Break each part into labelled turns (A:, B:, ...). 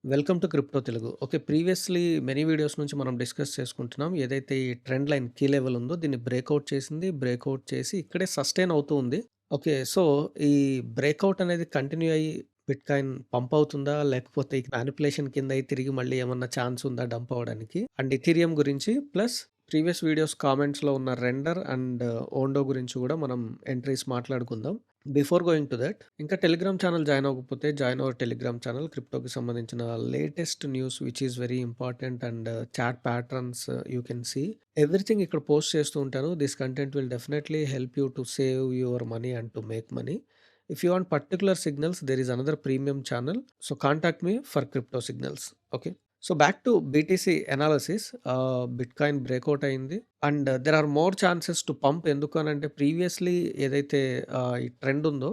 A: Welcome to crypto Telugu. Okay. Previously many videos నుంచి మనం discuss చేసుకుంటున్నాం. ఏదైతే ఈ ట్రెండ్ లైన్ కీ లెవెల్ ఉందో దీన్ని బ్రేకౌట్ చేసింది. బ్రేకౌట్ చేసి ఇక్కడే సస్టైన్ అవుతూ ఉంది. ఓకే. సో, ఈ బ్రేకౌట్ అనేది కంటిన్యూ అయ్యి బిట్‌కాయిన్ పంప్ అవుతుందా? లేకపోతే ఈ మానిప్యులేషన్ కింద అయి తిరిగి మళ్ళీ ఏమన్నా ఛాన్స్ ఉందా డంప్ అవ్వడానికి? అండ్ ఇథీరియం గురించి ప్లస్ ప్రీవియస్ వీడియోస్ కామెంట్స్‌లో ఉన్న రెండర్ అండ్ ఓండో గురించి కూడా మనం ఎంట్రీస్ మాట్లాడుకుందాం. బిఫోర్ గోయింగ్ టు దట్ ఇంకా టెలిగ్రామ్ ఛానల్ జాయిన్ అవ్వకపోతే జాయిన్ అవర్ టెలిగ్రామ్ ఛానల్. క్రిప్టోకి సంబంధించిన latest news which is very important and chart patterns you can see everything ఇక్కడ పోస్ట్ చేస్తూ ఉంటాను. This content will definitely help you to save your money and to make money. If you want particular signals there is another premium channel. So contact me for crypto signals. Okay. So back to BTC analysis. Bitcoin breakout అయింది. And there are more chances to pump. ఎందుకు అనంటే previously ఏదైతే ఈ trend ఉందో,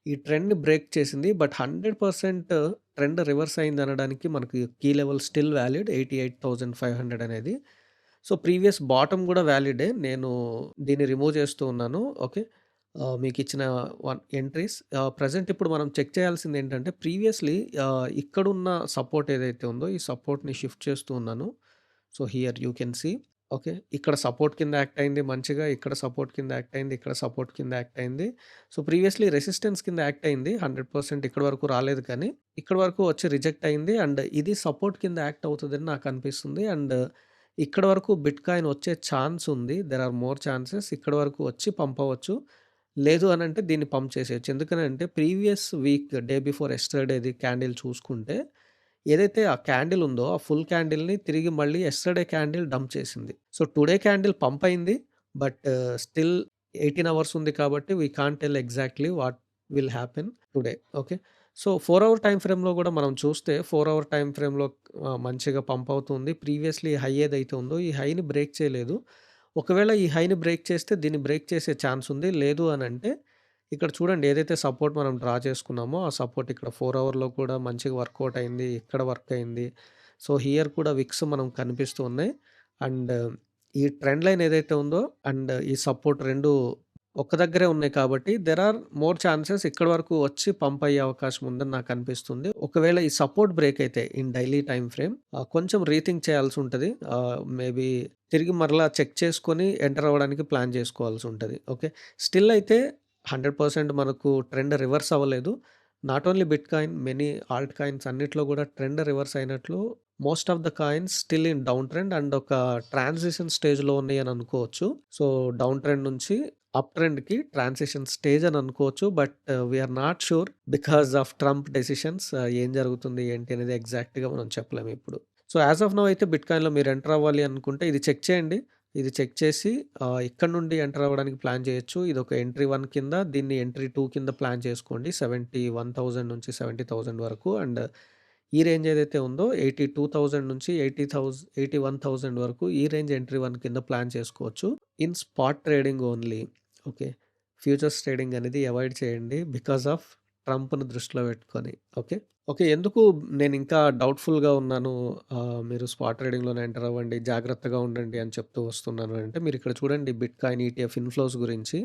A: ఈ ట్రెండ్‌ని break చేసింది. But 100% trend reverse అయిందనడానికి మనకి కీ లెవెల్ స్టిల్ వాలిడ్ 88,500 అనేది. సో ప్రీవియస్ బాటమ్ గూడా వాలిడే. నేను దీన్ని రిమూవ్ చేస్తూ ఉన్నాను. ఓకే. మీకిచ్చిన ఎంట్రీస్. ప్రెజెంట్ ఇప్పుడు మనం చెక్ చేయాల్సిందేంటంటే ప్రీవియస్‌లీ ఇక్కడున్న సపోర్ట్ ఏదైతే ఉందో ఈ సపోర్ట్‌ని షిఫ్ట్ చేస్తూ ఉన్నాను. So here you can see. Okay. ఇక్కడ సపోర్ట్ కింద యాక్ట్ అయింది మంచిగా. ఇక్కడ సపోర్ట్ కింద యాక్ట్ అయింది. ఇక్కడ సపోర్ట్ కింద యాక్ట్ అయింది. సో ప్రీవియస్‌లీ రెసిస్టెన్స్ కింద యాక్ట్ అయింది. 100% ఇక్కడి వరకు రాలేదు కానీ, ఇక్కడి వరకు వచ్చి రిజెక్ట్ అయింది. అండ్ ఇది సపోర్ట్ కింద యాక్ట్ అవుతదని నాకనిపిస్తుంది. అండ్ ఇక్కడి వరకు బిట్‌కాయిన్ వచ్చే ఛాన్స్ ఉంది. There are more chances. ఇక్కడి వరకు వచ్చి పంపవచ్చు. లేదు అనంటే దీన్ని పంప్ చేసేయొచ్చు. ఎందుకనంటే ప్రీవియస్ వీక్ డే బిఫోర్ యెస్టర్‌డేది క్యాండిల్ చూసుకుంటే, ఏదైతే ఆ క్యాండిల్ ఉందో ఆ ఫుల్ క్యాండిల్‌ని తిరిగి మళ్ళీ యెస్టర్‌డే క్యాండిల్ డంప్ చేసింది. సో టుడే క్యాండిల్ పంప్ అయింది. బట్ స్టిల్ 18 అవర్స్ ఉంది కాబట్టి we can't tell exactly what will happen today. Okay. So 4 hour time ఫ్రేమ్‌లో గూడా మనం చూస్తే 4 అవర్ టైమ్ ఫ్రేమ్‌లో మంచిగా పంప్ అవుతుంది. ప్రీవియస్‌లీ హై ఏదైతే ఉందో ఈ హైని బ్రేక్ చేయలేదు. ఒకవేళ ఈ హైని బ్రేక్ చేస్తే దీన్ని బ్రేక్ చేసే ఛాన్స్ ఉంది. లేదు అనంటే ఇక్కడ చూడండి ఏదైతే సపోర్ట్ మనం డ్రా చేసుకున్నామో ఆ సపోర్ట్ ఇక్కడ 4 అవర్‌లో కూడా మంచిగా వర్కౌట్ అయింది. ఇక్కడ వర్క్ అయింది. సో హియర్ కూడా విక్స్ మనం కనిపిస్తూ ఉన్నాయి. అండ్ ఈ ట్రెండ్ లైన్ ఏదైతే ఉందో అండ్ ఈ సపోర్ట్ 2 ఒక్క దగ్గరే ఉన్నాయి కాబట్టి దేర్ ఆర్ మోర్ ఛాన్సెస్ ఇక్కడి వరకు వచ్చి పంప్ అయ్యే అవకాశం ఉందని నాకనిపిస్తుంది. ఒకవేళ ఈ సపోర్ట్ బ్రేక్ అయితే ఇన్ డైలీ టైమ్ ఫ్రేమ్ కొంచెం రీథింక్ చేయాల్సుంటది. మేబీ తిరిగి మరలా చెక్ చేసుకొని ఎంటర్ అవ్వడానికి ప్లాన్ చేసుకోవాల్సుంటది. ఓకే. స్టిల్ అయితే 100% మనకు ట్రెండ్ రివర్స్ అవ్వలేదు. Not only bitcoin many alt coins అన్నిట్లో గూడా ట్రెండ్ రివర్స్ అయినట్లు most of the coins still in down trend and ఒక ట్రాన్సిషన్ స్టేజ్‌లో ఉన్నాయని అనుకోవచ్చు. సో డౌన్ ట్రెండ్ నుంచి అప్ ట్రెండ్‌కి ట్రాన్సిషన్ స్టేజ్ అని అనుకోవచ్చు. But we are not sure because of Trump decisions. ఏం జరుగుతుంది ఏంటి అనేది ఎగ్జాక్ట్‌గా మనం చెప్పలేము ఇప్పుడు. సో యాస్ ఆఫ్ నౌ అయితే బిట్‌కాయిన్‌లో మీరు ఎంటర్ అవ్వాలి అనుకుంటే ఇది చెక్ చేయండి. ఇది చెక్ చేసి ఇక్కడి నుండి ఎంటర్ అవ్వడానికి ప్లాన్ చేయొచ్చు. ఇదొక ఎంట్రీ 1 కింద, దీన్ని ఎంట్రీ 2 కింద ప్లాన్ చేసుకోండి. 71,000 నుంచి 70,000 వరకు. అండ్ ఈ రేంజ్ ఏదైతే ఉందో 82,000 నుంచి 81,000 వరకు ఈ రేంజ్ ఎంట్రీ 1 కింద ప్లాన్ చేసుకోవచ్చు. In spot trading only. Okay. Futures trading అనేది అవాయిడ్ చేయండి. బికాస్ ఆఫ్ ట్రంప్‌ని దృష్టిలో పెట్టుకొని. ఓకే. ఓకే. ఎందుకు నేనింకా డౌట్‌ఫుల్‌గా ఉన్నాను. మీరు స్పాట్ ట్రేడింగ్‌లోనే ఎంటర్ అవ్వండి, జాగ్రత్తగా ఉండండి అని చెప్తూ వస్తున్నాను అంటే, మీరిక్కడ చూడండి బిట్‌కాయిన్ ఈటీఎఫ్ ఇన్‌ఫ్లోస్ గురించి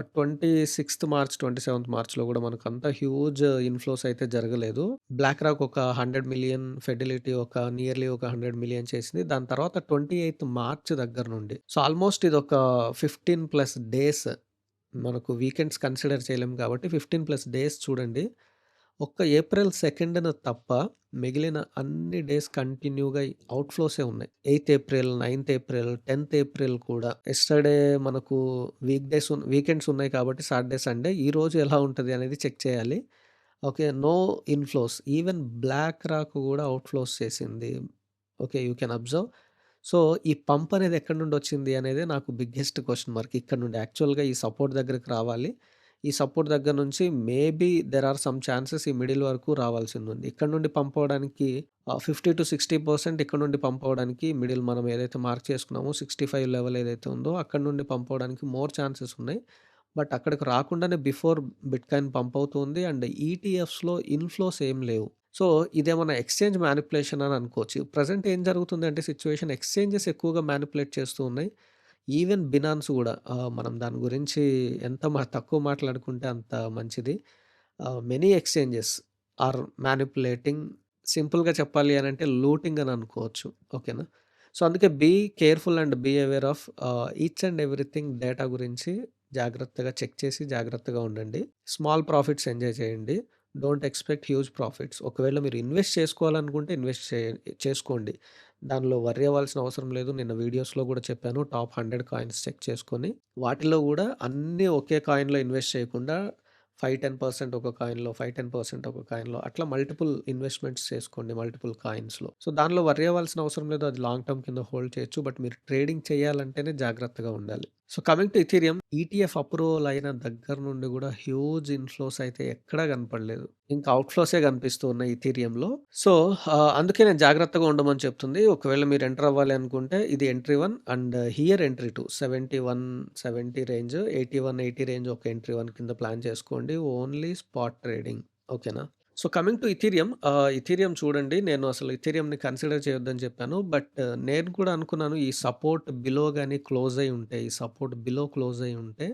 A: 26థ్ మార్చ్, 27థ్ మార్చ్‌లో గూడా మనకంత హ్యూజ్ ఇన్‌ఫ్లోస్ అయితే జరగలేదు. బ్లాక్ రాక్ ఒక 100,000,000, ఫిడెలిటీ ఒక నియర్లీ ఒక 100,000,000 చేసింది. దాని తర్వాత 28థ్ మార్చ్ దగ్గర నుండి. సో, ఆల్మోస్ట్ ఇదొక 15+ డేస్. మనకు వీకెండ్స్ కన్సిడర్ చేయలేం కాబట్టి 15+ డేస్ చూడండి. ఒక్క ఏప్రిల్ 2న తప్ప మిగిలిన అన్ని డేస్ కంటిన్యూగా అవుట్‌ఫ్లోసే ఉన్నాయి. 8థ్ ఏప్రిల్, 9థ్ ఏప్రిల్, 10థ్ ఏప్రిల్ కూడా. యెస్టర్‌డే మనకు వీకెండ్స్ ఉన్నాయి కాబట్టి సాటర్‌డే, సండే ఈరోజు ఎలా ఉంటది అనేది చెక్ చేయాలి. Okay. No inflows. Even BlackRock గూడా అవుట్‌ఫ్లోస్ చేసింది. Okay. You can observe. So, ఈ పంప్ అనేది ఎక్కడి నుండొచ్చింది అనేదే నాకు బిగ్గెస్ట్ క్వెషన్ మార్క్. ఇక్కడ నుండి యాక్చువల్‌గా ఈ సపోర్ట్ దగ్గరికి రావాలి. ఈ సపోర్ట్ దగ్గర నుంచి maybe there are some chances ఈ మిడిల్ వరకు రావాల్సిందుంది. ఇక్కడ నుండి పంప్ అవ్వడానికి 50-60% ఇక్కడ నుండి పంప్ అవ్వడానికి మిడిల్ మనం ఏదైతే మార్క్ చేసుకున్నామో 65 లెవెల్ ఏదైతే ఉందో అక్కడి నుండి పంప్ అవ్వడానికి మోర్ ఛాన్సెస్ ఉన్నాయి. బట్ అక్కడికి రాకుండానే బిఫోర్ బిట్‌కాయిన్ పంప్ అవుతుంది. అండ్ ఈటీఎఫ్స్‌లో ఇన్‌ఫ్లోస్ ఏం లేవు. సో, ఇదేమన్నా ఎక్స్‌చేంజ్ మ్యానిప్యులేషన్ అని అనుకోవచ్చు. ప్రెజెంట్ ఏం జరుగుతుందంటే సిట్యుయేషన్ ఎక్స్‌చేంజెస్ ఎక్కువగా మ్యానిప్యులేట్ చేస్తూ ఉన్నాయి. ఈవెన్ బినాన్స్ గూడా మనం దాని గురించి ఎంత తక్కువ మాట్లాడుకుంటే అంత మంచిది. మెనీ ఎక్స్‌చేంజెస్ ఆర్ మ్యానిప్యులేటింగ్ సింపుల్‌గా చెప్పాలి అనంటే లూటింగ్ అని అనుకోవచ్చు. ఓకేనా? సో, అందుకే be careful and be aware of each and everything data గురించి జాగ్రత్తగా చెక్ చేసి జాగ్రత్తగా ఉండండి. స్మాల్ ప్రాఫిట్స్ ఎంజాయ్ చేయండి. Don't expect huge profits. ఒకవేళ మీరు ఇన్వెస్ట్ చేసుకోవాలనుకుంటే ఇన్వెస్ట్ చేసుకోండి. దానిలో వర్రీ అవ్వాల్సిన అవసరం లేదు. నిన్న వీడియోస్‌లో గూడా చెప్పాను. టాప్ 100 కాయిన్స్ చెక్ చేసుకొని, వాటిలో గూడా అన్నీ ఒకే కాయిన్‌లో ఇన్వెస్ట్ చేయకుండా 5, 10% ఒక కాయిన్‌లో, 5, 10% ఒక కాయిన్‌లో అట్లా మల్టిపుల్ ఇన్వెస్ట్‌మెంట్స్ చేసుకోండి మల్టిపుల్ కాయిన్స్‌లో. సో, దానిలో వర్రీ అవ్వాల్సిన అవసరం లేదు. అది లాంగ్ టర్మ్ కింద హోల్డ్ చేయొచ్చు. బట్ మీరు ట్రేడింగ్ చేయాలంటేనే జాగ్రత్తగా ఉండాలి. So, coming to Ethereum ETF approval అయిన దగ్గర నుండి గూడా హ్యూజ్ ఇన్‌ఫ్లోస్ అయితే ఎక్కడా కనపడలేదు. ఇంకా అవుట్‌ఫ్లోసే కనిపిస్తూ ఉన్నాయి ఇథీరియంలో. సో, అందుకే నేను జాగ్రత్తగా ఉండమని చెప్తుంది. ఒకవేళ మీరు ఎంటర్ అవ్వాలి అనుకుంటే ఇది entry 1 and here entry 2 71, 70 range, 81, 80 range ఒక ఎంట్రీ 1 కింద ప్లాన్ చేసుకోండి. Only spot trading. ఓకేనా? So, coming to Ethereum Ethereum చూడండి, నేను అసలు ఇథీరియంని కన్సిడర్ చేయొద్దని చెప్పాను. బట్ నేను కూడా అనుకున్నాను ఈ సపోర్ట్ బిలో గాని క్లోజ్ అయ్యి ఉంటే, ఈ సపోర్ట్ బిలో క్లోజ్ అయ్యి ఉంటే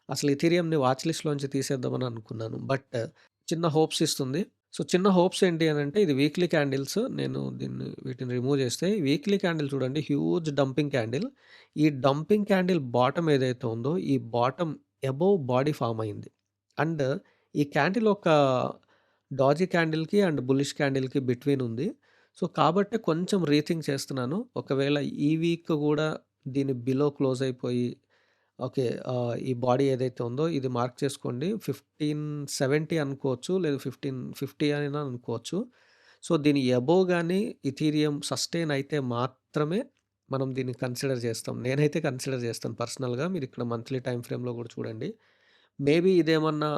A: అసలు ఇథీరియంని వాచ్ లిస్ట్‌లోంచి తీసేద్దామని అనుకున్నాను. బట్ చిన్న హోప్స్ ఇస్తుంది. సో, చిన్న హోప్స్ ఏంటి అనంటే ఇది వీక్లీ క్యాండిల్స్. నేను వీటిని రిమూవ్ చేస్తే వీక్లీ క్యాండిల్ చూడండి, హ్యూజ్ డంపింగ్ క్యాండిల్. ఈ డంపింగ్ క్యాండిల్ బాటమ్ ఏదైతే ఉందో ఈ బాటమ్ అబోవ్ బాడీ ఫార్మ్ అయింది. అండ్ ఈ క్యాండిల్ ఒక డాజీ క్యాండిల్‌కి అండ్ బుల్లిష్ క్యాండిల్‌కి బిట్వీన్ ఉంది. సో, కాబట్టే కొంచెం రీథింక్ చేస్తున్నాను. ఒకవేళ ఈ వీక్ గూడా దీని బిలో క్లోజ్ అయిపోయి ఓకే. ఈ బాడీ ఏదైతే ఉందో ఇది మార్క్ చేసుకోండి. 1570 అనుకోవచ్చు. లేదా 1550 అయినా అనుకోవచ్చు. సో, దీని అబోవ్ గాని ఇథీరియం సస్టైన్ అయితే మాత్రమే మనం దీన్ని కన్సిడర్ చేస్తాం. నేనైతే కన్సిడర్ చేస్తాను పర్సనల్‌గా. మీరిక్కడ మంత్లీ టైమ్ ఫ్రేమ్‌లో కూడా చూడండి. మేబీ ఇదేమన్నా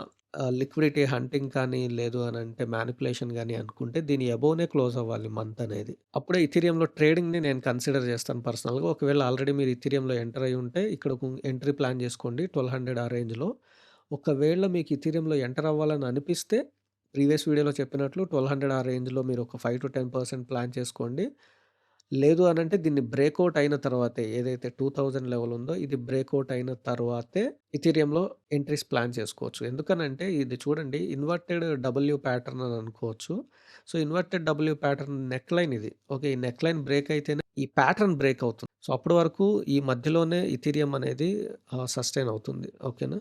A: లిక్విడిటీ హంటింగ్ కానీ, లేదు అనంటే మ్యానిపులేషన్ గాని అనుకుంటే దీని అబోవ్‌నే క్లోజ్ అవ్వాలి మంత్ అనేది. అప్పుడే ఇథీరియంలో ట్రేడింగ్‌ని నేను కన్సిడర్ చేస్తాను పర్సనల్‌గా. ఒకవేళ ఆల్రెడీ మీరు ఇథీరియంలో ఎంటర్ అయ్యి ఉంటే ఇక్కడ ఒక ఎంట్రీ ప్లాన్ చేసుకోండి 1200 ఆ రేంజ్‌లో. ఒకవేళ మీకు ఇథీరియంలో ఎంటర్ అవ్వాలని అనిపిస్తే ప్రీవియస్ వీడియోలో చెప్పినట్లు 1200 ఆ రేంజ్‌లో మీరు ఒక 5-10% ప్లాన్ చేసుకోండి. లేదు అనంటే దీన్ని బ్రేకౌట్ అయిన తర్వాతే ఏదైతే 2000 లెవెల్ ఉందో ఇది బ్రేకౌట్ అయిన తర్వాతే ఇథీరియంలో ఎంట్రీస్ ప్లాన్ చేసుకోవచ్చు. ఎందుకనంటే ఇది చూడండి ఇన్వర్టెడ్ డబ్ల్యూ ప్యాటర్న్ అని అనుకోవచ్చు. So, inverted W pattern neck line ఇది. ఓకే. ఈ నెక్ లైన్ బ్రేక్ అయితేనే ఈ ప్యాటర్న్ బ్రేక్ అవుతుంది. సో, అప్పటి వరకు ఈ మధ్యలోనే ఇథీరియం అనేది సస్టైన్ అవుతుంది. ఓకేనా?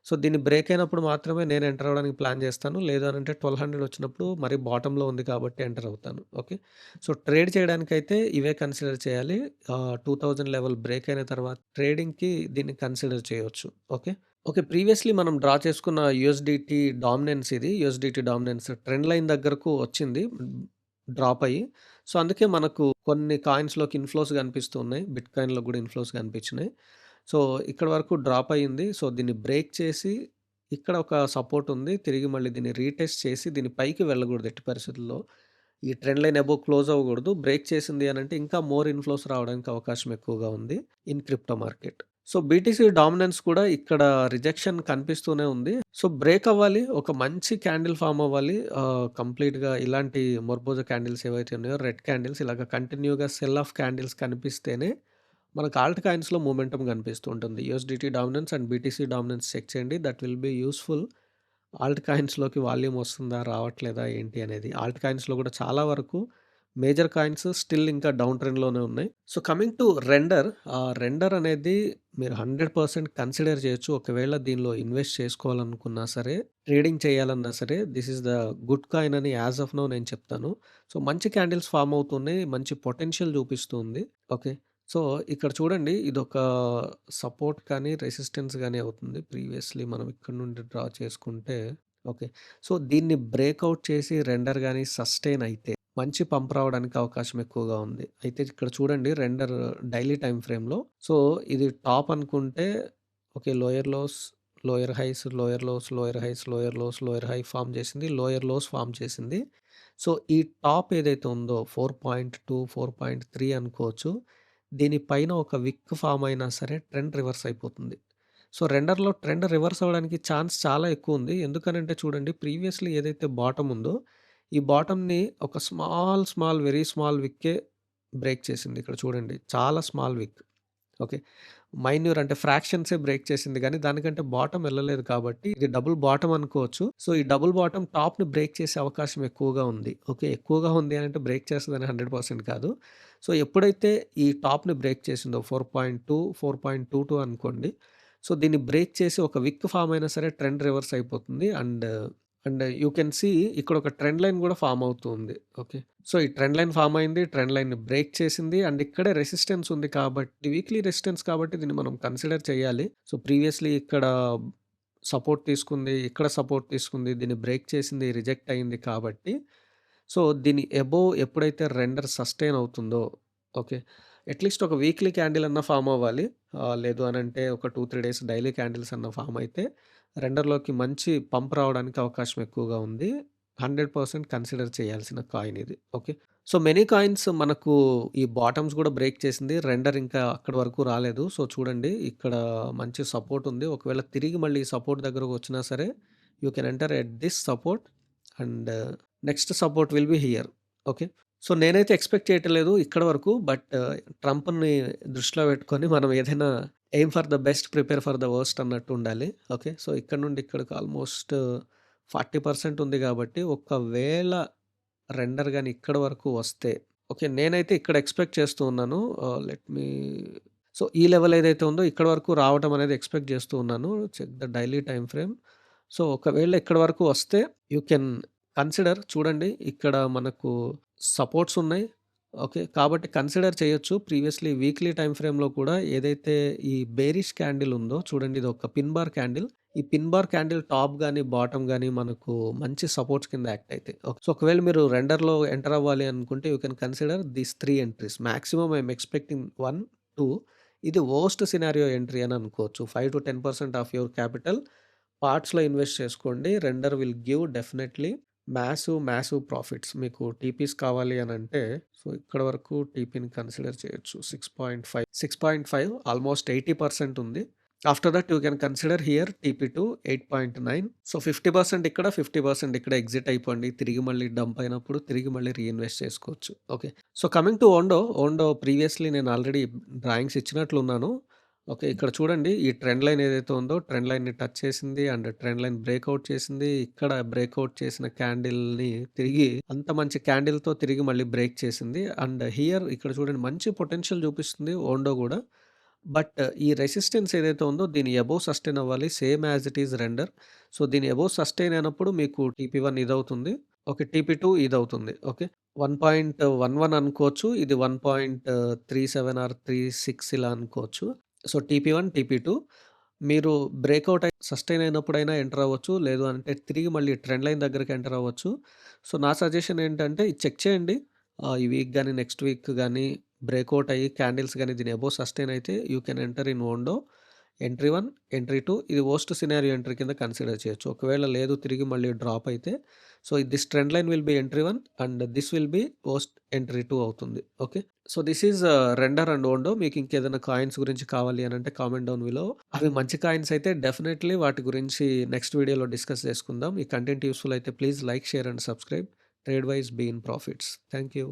A: సో, దీన్ని బ్రేక్ అయినప్పుడు మాత్రమే నేను ఎంటర్ అవ్వడానికి ప్లాన్ చేస్తాను. లేదు అనంటే 1200 వచ్చినప్పుడు మరి బాటమ్‌లో ఉంది కాబట్టి ఎంటర్ అవుతాను. ఓకే. సో, ట్రేడ్ చేయడానికైతే ఇవే కన్సిడర్ చేయాలి. 2000 లెవెల్ బ్రేక్ అయిన తర్వాత ట్రేడింగ్‌కి దీన్ని కన్సిడర్ చేయొచ్చు. ఓకే. ఓకే. ప్రీవియస్‌లీ మనం డ్రా చేసుకున్న యూఎస్‌డిటీ డామినెన్స్ ఇది. యూఎస్‌డిటీ డామినెన్స్ ట్రెండ్ లైన్ దగ్గరకు వచ్చింది. డ్రాప్ అయ్యి. సో, అందుకే మనకు కొన్ని కాయిన్స్‌లోకి ఇన్‌ఫ్లోస్ కనిపిస్తూ ఉన్నాయి. బిట్‌కాయిన్‌లో కూడా ఇన్‌ఫ్లోస్ కనిపించినాయి. సో, ఇక్కడి వరకు డ్రాప్ అయింది. సో, దీన్ని బ్రేక్ చేసి ఇక్కడ ఒక సపోర్ట్ ఉంది. తిరిగి మళ్ళీ దీన్ని రీటెస్ట్ చేసి దీని పైకి వెళ్ళకూడదు ఎట్టి పరిస్థితుల్లో. ఈ ట్రెండ్ లైన్ అబోవ్ క్లోజ్ అవ్వకూడదు. బ్రేక్ చేసింది అనంటే ఇంకా మోర్ ఇన్‌ఫ్లోస్ రావడానికి అవకాశం ఎక్కువగా ఉంది in crypto market. So, BTC dominance కూడా ఇక్కడ రిజెక్షన్ కనిపిస్తూనే ఉంది. సో, బ్రేక్ అవ్వాలి. ఒక మంచి క్యాండిల్ ఫార్మ్ అవ్వాలి. కంప్లీట్‌గా ఇలాంటి మొర్బోజా క్యాండిల్స్ ఏవైతే ఉన్నాయో రెడ్ క్యాండిల్స్ ఇలాగ కంటిన్యూ‌గా సెల్ ఆఫ్ క్యాండిల్స్ కనిపిస్తేనే మనకు ఆల్ట్ కాయిన్స్‌లో మొమెంటమ్ కనిపిస్తూ ఉంటుంది. USDT dominance and BTC dominance check చేయండి. That will be useful. Alt కాయిన్స్‌లోకి వాల్యూమ్ వస్తుందా? రావట్లేదా? ఏంటి అనేది. ఆల్ట్ కాయిన్స్‌లో కూడా చాలా వరకు మేజర్ కాయిన్స్ స్టిల్ ఇంకా డౌన్ ట్రెండ్‌లోనే ఉన్నాయి. So, coming to Render. Render అనేది మీరు 100% కన్సిడర్ చేయొచ్చు. ఒకవేళ దీనిలో ఇన్వెస్ట్ చేసుకోవాలనుకున్నా సరే, ట్రేడింగ్ చేయాలన్నా సరే, this is the good coin అని యాస్ ఆఫ్ నౌ నేను చెప్తాను. సో, మంచి క్యాండిల్స్ ఫార్మ్ అవుతున్నాయి. మంచి పొటెన్షియల్ చూపిస్తుంది. ఓకే. సో, ఇక్కడ చూడండి ఇదొక సపోర్ట్ కానీ, రెసిస్టెన్స్ గాని అవుతుంది. ప్రీవియస్‌లీ మనం ఇక్కడ నుండి డ్రా చేసుకుంటే ఓకే. సో, దీన్ని బ్రేకౌట్ చేసి రెండర్ గాని సస్టైన్ అయితే మంచి పంప్ రావడానికి అవకాశం ఎక్కువగా ఉంది. అయితే ఇక్కడ చూడండి రెండర్ డైలీ టైమ్ ఫ్రేమ్‌లో. సో, ఇది టాప్ అనుకుంటే okay. Lower lows, lower highs, lower lows, lower highs, lower lows, lower high form చేసింది. లోయర్ లోస్ ఫార్మ్ చేసింది. సో, ఈ టాప్ ఏదైతే ఉందో 4.2, 4.3 అనుకోవచ్చు. దీని పైన ఒక విక్ ఫార్మ్ అయినా సరే ట్రెండ్ రివర్స్ అయిపోతుంది. సో, రెండర్‌లో ట్రెండ్ రివర్స్ అవ్వడానికి ఛాన్స్ చాలా ఎక్కువుంది. ఎందుకనంటే చూడండి ప్రీవియస్‌లీ ఏదైతే బాటమ్ ఉందో, ఈ బాటమ్‌ని ఒక వెరీ స్మాల్ విక్కే బ్రేక్ చేసింది. ఇక్కడ చూడండి చాలా స్మాల్ విక్. ఓకే. మైన్యూర్ అంటే ఫ్రాక్షన్సే బ్రేక్ చేసింది గానీ, దానికంటే బాటమ్ ఎళ్ళలేదు కాబట్టి ఇది డబుల్ బాటమ్ అనుకోవచ్చు. సో, ఈ డబుల్ బాటమ్ టాప్‌ని బ్రేక్ చేసే అవకాశం ఎక్కువగా ఉంది. ఓకే. ఎక్కువగా ఉంది అనంటే బ్రేక్ చేస్తదని 100% కాదు. సో, ఎప్పుడైతే ఈ టాప్‌ని బ్రేక్ చేసిందో 4.2, 4.22 అనుకోండి. సో, దీన్ని బ్రేక్ చేసి ఒక విక్ ఫార్మ్ అయినా సరే ట్రెండ్ రివర్స్ అయిపోతుంది. అండ్ యూ కెన్ సీ ఇక్కడ ఒక ట్రెండ్ లైన్ గూడా ఫార్మ్ అవుతూ ఉంది. ఓకే. సో, ఈ ట్రెండ్ లైన్ ఫార్మ్ అయింది. ట్రెండ్ లైన్‌ని బ్రేక్ చేసింది. అండ్ ఇక్కడే రెసిస్టెన్స్ ఉంది కాబట్టి వీక్లీ రెసిస్టెన్స్ కాబట్టి దీన్ని మనం కన్సిడర్ చేయాలి. సో, ప్రీవియస్‌లీ ఇక్కడ సపోర్ట్ తీసుకుంది. ఇక్కడ సపోర్ట్ తీసుకుంది. దీన్ని బ్రేక్ చేసింది. రిజెక్ట్ అయింది కాబట్టి సో, దీని అబోవ్ ఎప్పుడైతే రెండర్ సస్టైన్ అవుతుందో ఓకే. అట్‌లీస్ట్ ఒక వీక్లీ క్యాండిల్ అన్నా ఫార్మ్ అవ్వాలి. లేదు అనంటే ఒక 2, 3 డేస్ డైలీ క్యాండిల్స్ అన్నా ఫార్మ్ అయితే రెండర్‌లోకి మంచి పంప్ రావడానికి అవకాశం ఎక్కువగా ఉంది. 100% కన్సిడర్ చేయాల్సిన కాయిన్ ఇది. ఓకే. సో, మెనీ కాయిన్స్ మనకు ఈ బాటమ్స్ గూడా బ్రేక్ చేసింది. రెండర్ ఇంకా అక్కడి వరకు రాలేదు. సో, చూడండి ఇక్కడ మంచి సపోర్ట్ ఉంది. ఒకవేళ తిరిగి మళ్ళీ ఈ సపోర్ట్ దగ్గరకొచ్చినా సరే you can enter at this support and next support will be here. Okay. So, నేనైతే ఎక్స్‌పెక్ట్ చేయటం లేదు ఇక్కడి వరకు. బట్ ట్రంప్‌ని దృష్టిలో పెట్టుకొని మనం ఏదైనా aim for the best, prepare for the worst అన్నట్టు ఉండాలి. ఓకే. సో, ఇక్కడ నుండి ఇక్కడికి ఆల్‌మోస్ట్ 40% ఉంది గాబట్టి ఒకవేళ రెండర్ గాని ఇక్కడి వరకు వస్తే ఓకే. నేనైతే ఇక్కడ ఎక్స్‌పెక్ట్ చేస్తూ ఉన్నాను. లెట్ మీ సో, ఈ లెవెల్ ఏదైతే ఉందో ఇక్కడి వరకు రావటం అనేది ఎక్స్‌పెక్ట్ చేస్తూ ఉన్నాను. Check the daily time frame. So, ఒకవేళ ఇక్కడి వరకు వస్తే యూ కెన్ కన్సిడర్ చూడండి ఇక్కడ మనకు సపోర్ట్స్ ఉన్నాయి. ఓకే. కాబట్టి కన్సిడర్ చేయొచ్చు. ప్రీవియస్‌లీ వీక్లీ టైమ్ ఫ్రేమ్‌లో కూడా ఏదైతే ఈ బేరిష్ క్యాండిల్ ఉందో చూడండి ఇది ఒక పిన్ బార్ క్యాండిల్. ఈ పిన్ బార్ క్యాండిల్ టాప్ గాని, బాటమ్ గాని మనకు మంచి సపోర్ట్స్ కింద యాక్ట్ అయితాయి. సో, ఒకవేళ మీరు రెండర్‌లో ఎంటర్ అవ్వాలి అనుకుంటే you can consider these 3 entries. Maximum I am expecting 1, 2 ఇది వరస్ట్ సినారియో ఎంట్రీ అని అనుకోవచ్చు. 5-10% ఆఫ్ యువర్ క్యాపిటల్ పార్ట్స్‌లో ఇన్వెస్ట్ చేసుకోండి. Render will give definitely massive profits. మీకు టీపీస్ కావాలి అనంటే సో, ఇక్కడ వరకు టీపీని కన్సిడర్ చేయొచ్చు. 6.5 ఆల్మోస్ట్ 80% ఉంది. After that you can consider here టీపీ2 8.9. సో, 50% ఇక్కడ, 50% ఇక్కడ ఎగ్జిట్ అయిపోండి. తిరిగి మళ్ళీ డంప్ అయినప్పుడు తిరిగి మళ్ళీ రీఇన్వెస్ట్ చేసుకోవచ్చు. Okay. So, coming to Ondo previously నేను ఆల్రెడీ డ్రాయింగ్స్ ఇచ్చినట్లున్నాను. ఓకే. ఇక్కడ చూడండి ఈ ట్రెండ్ లైన్ ఏదైతే ఉందో ట్రెండ్ లైన్‌ని టచ్ చేసింది. అండ్ ట్రెండ్ లైన్ బ్రేకౌట్ చేసింది. ఇక్కడ బ్రేకౌట్ చేసిన క్యాండిల్‌ని తిరిగి అంత మంచి క్యాండిల్‌తో తిరిగి మళ్ళీ బ్రేక్ చేసింది. అండ్ హియర్ ఇక్కడ చూడండి మంచి పొటెన్షియల్ చూపిస్తుంది ఓండో గూడా. బట్ ఈ రెసిస్టెన్స్ ఏదైతే ఉందో దీని అబోవ్ సస్టైన్ అవ్వాలి. Same as it is render. So, దీని అబోవ్ సస్టైన్ అయినప్పుడు మీకు టీపీ1 ఇదవుతుంది. ఓకే. టీపీ2 ఇదవుతుంది. ఓకే. 1.11 అనుకోవచ్చు. ఇది 1.37 ఆర్ 36 ఇలా అనుకోవచ్చు. సో, టీపీ1, టీపీ2 మీరు బ్రేకౌట్ సస్టైన్ అయినప్పుడైనా ఎంటర్ అవ్వచ్చు. లేదు అంటే తిరిగి మళ్ళీ ట్రెండ్ లైన్ దగ్గరికి ఎంటర్ అవ్వచ్చు. సో, నా సజెషన్ ఏంటంటే ఇది చెక్ చేయండి. ఈ వీక్ గాని, నెక్స్ట్ వీక్ గాని బ్రేకౌట్ అయ్యి క్యాండిల్స్ గాని దీని అబోవ్ సస్టైన్ అయితే you can enter in Ondo. Entry 1, entry 2 ఇది వరస్ట్ సినారియో ఎంట్రీ కింద కన్సిడర్ చేయొచ్చు. ఒకవేళ లేదు తిరిగి మళ్ళీ డ్రాప్ అయితే so, this trend line will be entry 1 and this will be worst entry 2 అవుతుంది. Okay. So, this is Render and Ondo. మీకు ఇంకేదైనా కాయిన్స్ గురించి కావాలి అనంటే కామెంట్ డౌన్ బిలో. అవి మంచి కాయిన్స్ అయితే డెఫినైట్‌లీ వాటి గురించి నెక్స్ట్ వీడియోలో డిస్కస్ చేసుకుందాం. ఈ కంటెంట్ యూజ్‌ఫుల్ అయితే please like, share and subscribe. Trade wise be in profits. Thank you.